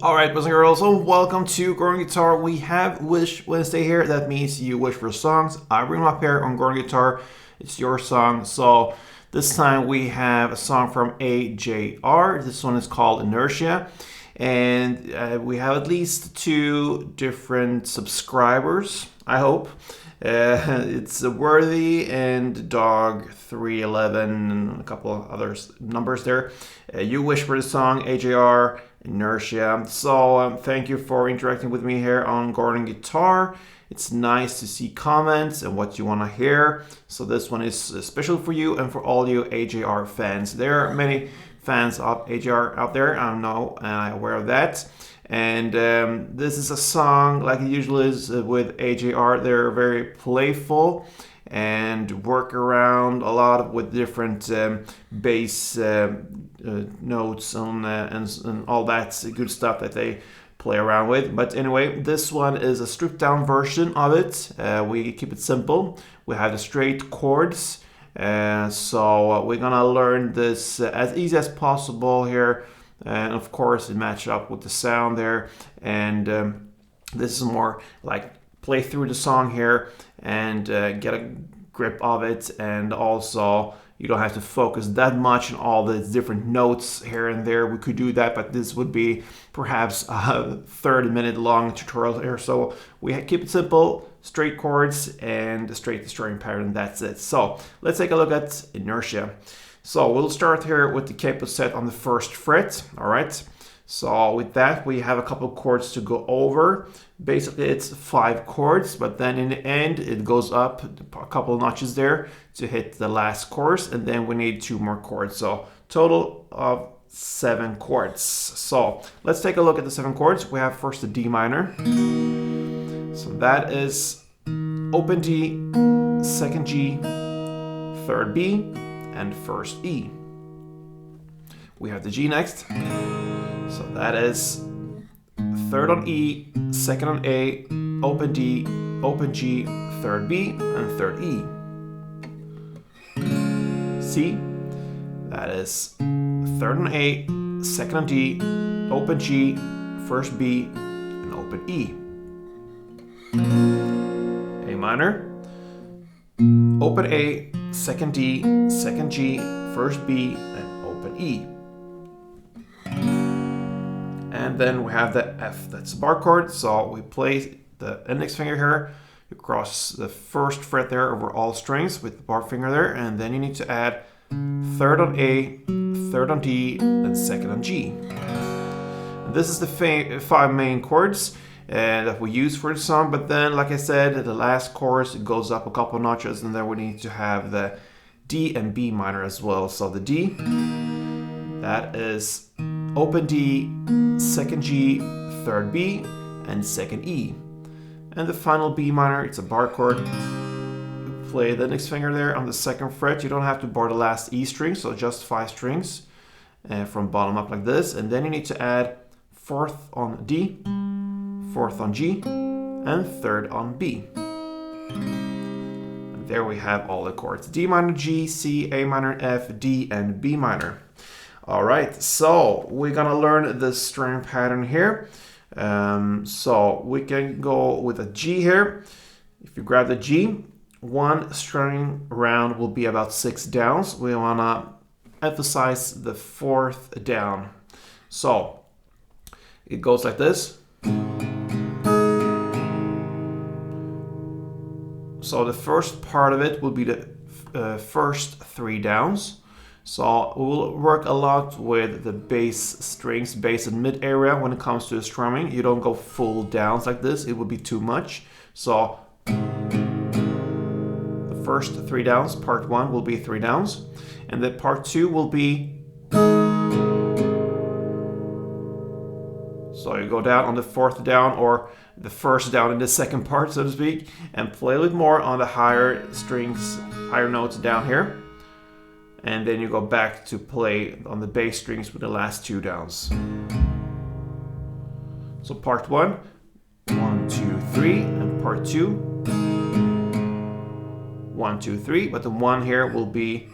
Alright, boys and girls, so welcome to Growing Guitar. We have Wish Wednesday here. That means you wish for songs. I bring them up here on Growing Guitar. It's your song. So this time we have a song from AJR. This one is called Inertia. And we have at least 2 different subscribers, I hope. It's Worthy and Dog 311 and a couple of other numbers there. You wish for the song AJR Inertia. So thank you for interacting with me here on Growing Guitar. It's nice to see comments and what you want to hear. So this one is special for you and for all you AJR fans. There are many fans of AJR out there. I know and I'm aware of that. And this is a song like it usually is with AJR. They're very playful and work around a lot with different bass notes and all that good stuff that they play around with. But anyway, this one is a stripped down version of it. We keep it simple. We have the straight chords. So we're gonna learn this as easy as possible here. And of course it matches up with the sound there. And this is more like play through the song here and get a grip of it, and also you don't have to focus that much on all the different notes here and there. We could do that, but this would be perhaps a 30-minute long tutorial here. So we keep it simple, straight chords and a straight strumming pattern. That's it. So let's take a look at Inertia. So we'll start here with the capo set on the 1st fret. All right. So with that, we have a couple chords to go over. Basically, it's 5 chords, but then in the end, it goes up a couple of notches there to hit the last chorus, and then we need 2 more chords. So total of 7 chords. So let's take a look at the 7 chords. We have first the D minor. So that is open D, 2nd G, 3rd B, and 1st E. We have the G next. So that is 3rd on E, 2nd on A, open D, open G, 3rd B, and 3rd E. C, that is 3rd on A, 2nd on D, open G, 1st B, and open E. A minor, open A, 2nd D, 2nd G, 1st B, and open E. And then we have the F, that's a bar chord. So we play the index finger here, you cross the 1st fret there over all strings with the bar finger there, and then you need to add 3rd on A, 3rd on D, and 2nd on G. And this is the 5 main chords that we use for the song, but then like I said, the last chorus it goes up a couple notches, and then we need to have the D and B minor as well. So the D, that is open D, 2nd G, 3rd B, and 2nd E. And the final B minor, it's a bar chord. You play the index finger there on the 2nd fret. You don't have to bar the last E string, so just 5 strings from bottom up like this. And then you need to add 4th on D, 4th on G, and 3rd on B. And there we have all the chords: D minor, G, C, A minor, F, D, and B minor. All right, so we're gonna learn the string pattern here. So we can go with a G here. If you grab the G, 1 string round will be about 6 downs. We wanna emphasize the 4th down. So it goes like this. So the first part of it will be the first 3 downs. So we'll work a lot with the bass strings, bass and mid area when it comes to the strumming. You don't go full downs like this, it would be too much. So the first 3 downs, part 1 will be 3 downs, and then part 2 will be, so you go down on the 4th down, or the 1st down in the 2nd part, so to speak, and play a little more on the higher strings, higher notes down here. And then you go back to play on the bass strings with the last 2 downs. So part 1, 1, 2, 3, and part 2, 1, 2, 3, but the 1 here will be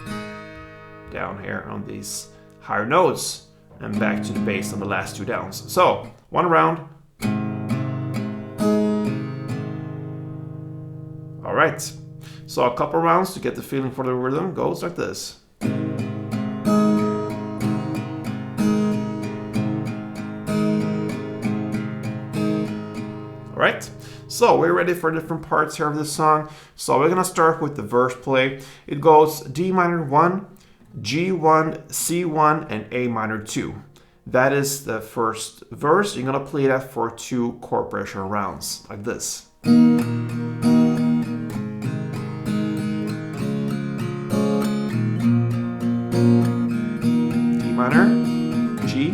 down here on these higher notes, and back to the bass on the last 2 downs. So One round. All right. So a couple rounds to get the feeling for the rhythm goes like this. All right. So we're ready for different parts here of this song. So we're gonna start with the verse play. It goes D minor 1, G1, C1, and A minor 2. That is the first verse. You're gonna play that for 2 chord progression rounds, like this. D minor, G,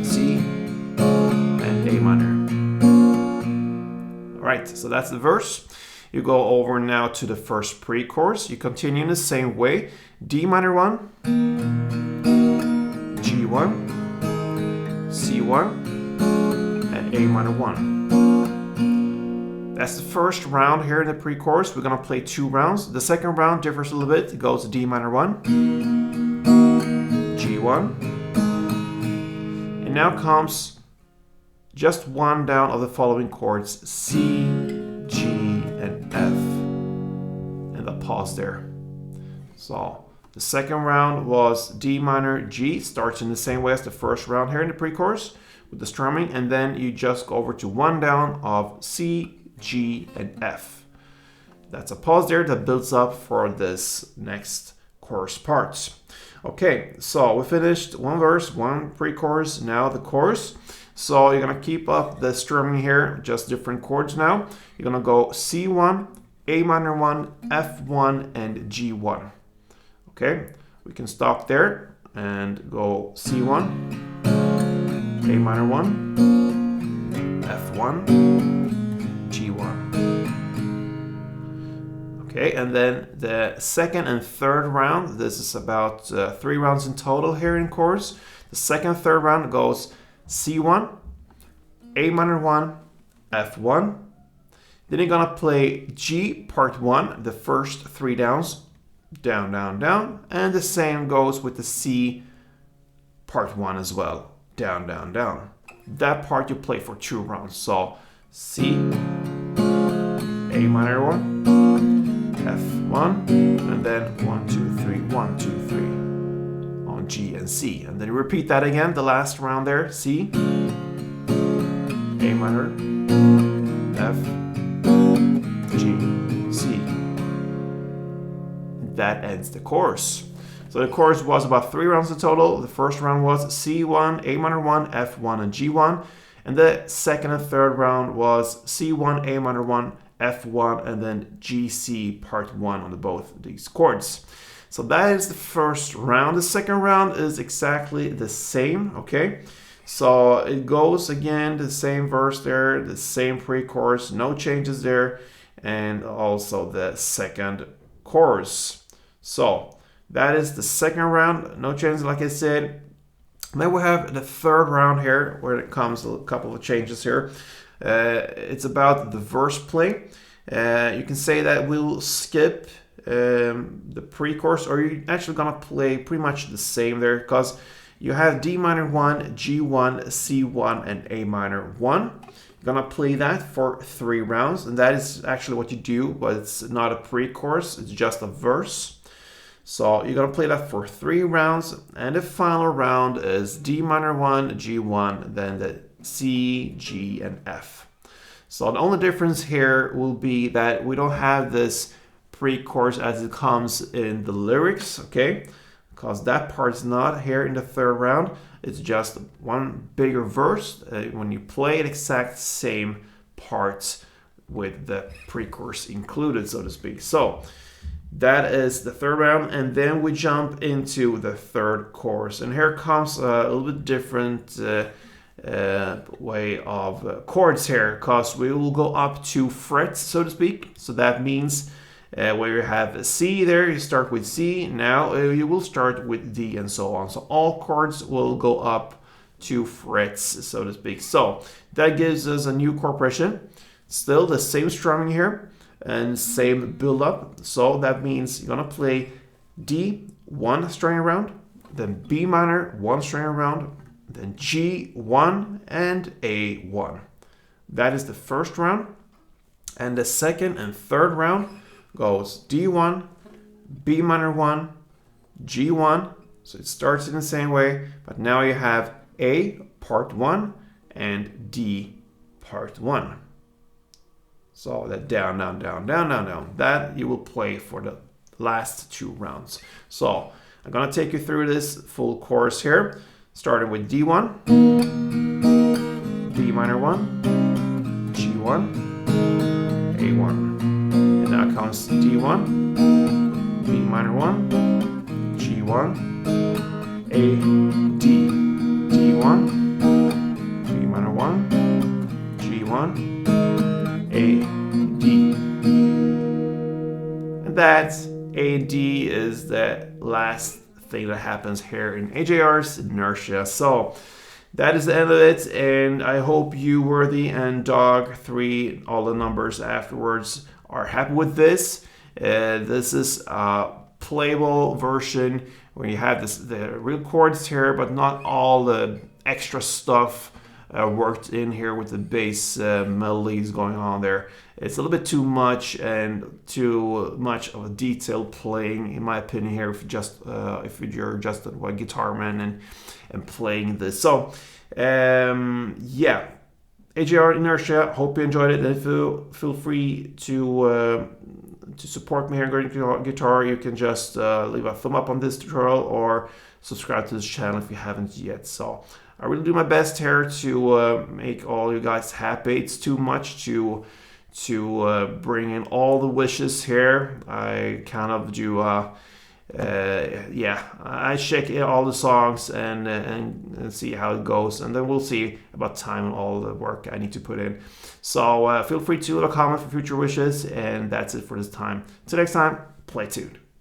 C, and A minor. Alright, so that's the verse. You go over now to the first pre-chorus. You continue in the same way. D minor 1, G1, C1, and A minor 1. That's the first round here in the pre-chorus. We're gonna play 2 rounds. The second round differs a little bit. It goes D minor 1, G1, and now comes just one down of the following chords, C, G, and F, and the pause there. So the second round was D minor, G, starts in the same way as the first round here in the pre-chorus with the strumming, and then you just go over to one down of C, G, and F. That's a pause there that builds up for this next chorus part. Okay, so we finished one verse, one pre-chorus, now the chorus. So you're gonna keep up the strumming here, just different chords now. You're gonna go C1, A minor 1, F1, and G1. Okay, we can stop there and go C1, A minor 1, F1, G1. Okay, and then the second and third round, this is about 3 rounds in total here in chorus. The second and third round goes C1, A minor 1, F1. Then you're gonna play G part 1, the first 3 downs, down, down, down, and the same goes with the C part 1 as well, down, down, down. That part you play for 2 rounds. So C, A minor 1, F1, and then 1, 2, 3, 1, 2, 3 on G and C. And then you repeat that again, the last round there, C, A minor, F, G, C. That ends the chorus. So the chorus was about 3 rounds in total. The first round was C1, A minor 1, F1, and G1. And the second and third round was C1, A minor 1, F1, and then GC part 1 on both of these chords. So that is the first round. The second round is exactly the same, okay? So it goes again, the same verse there, the same pre-chorus, no changes there, and also the second chorus. So that is the second round, no changes like I said. Then we have the third round here, where it comes a couple of changes here. It's about the verse play. You can say that we'll skip the pre-chorus, or you're actually gonna play pretty much the same there, because you have D minor 1, G1, C1, and A minor 1. You're gonna play that for 3 rounds, and that is actually what you do, but it's not a pre-chorus, it's just a verse. So you're gonna play that for 3 rounds, and the final round is D minor 1, G1, then the C, G, and F. So the only difference here will be that we don't have this pre-chorus as it comes in the lyrics, okay? Because that part's not here in the third round. It's just one bigger verse when you play the exact same parts with the pre-chorus included, so to speak. So that is the third round, and then we jump into the third chorus. And here comes a little bit different way of chords here, because we will go up 2 frets, so to speak. So that means where you have a C there, you start with C, now you will start with D, and so on. So all chords will go up 2 frets, so to speak. So that gives us a new chord progression. Still the same strumming here and same build up. So that means you're gonna play D 1 string around, then B minor 1 string around, then G1 and A1. That is the first round. And the second and third round goes D1, B minor 1, G1. So it starts in the same way, but now you have A part 1 and D part 1. So that down, down, down, down, down, down. That you will play for the last 2 rounds. So I'm going to take you through this full course here, starting with D1, B minor 1, G1, A1. And now comes D1, B minor 1, G1, A, D, D1, B minor 1, G1, A, D. And that's A, D is the last thing that happens here in AJR's Inertia. So that is the end of it, and I hope you, Worthy and Dog 3, all the numbers afterwards, are happy with this. This is a playable version where you have the real chords here, but not all the extra stuff worked in here with the bass melodies going on there. It's a little bit too much and too much of a detailed playing, in my opinion, here. If you're just a guitar man and playing this, so yeah, AJR Inertia. Hope you enjoyed it, and feel free to support me here in Gordon Guitar. You can just leave a thumb up on this tutorial or subscribe to this channel if you haven't yet. So I really do my best here to make all you guys happy. It's too much to bring in all the wishes here. I kind of do yeah, I check all the songs and see how it goes, and then we'll see about time and all the work I need to put in. So feel free to leave a comment for future wishes, and that's it for this time. Till next time, play tuned.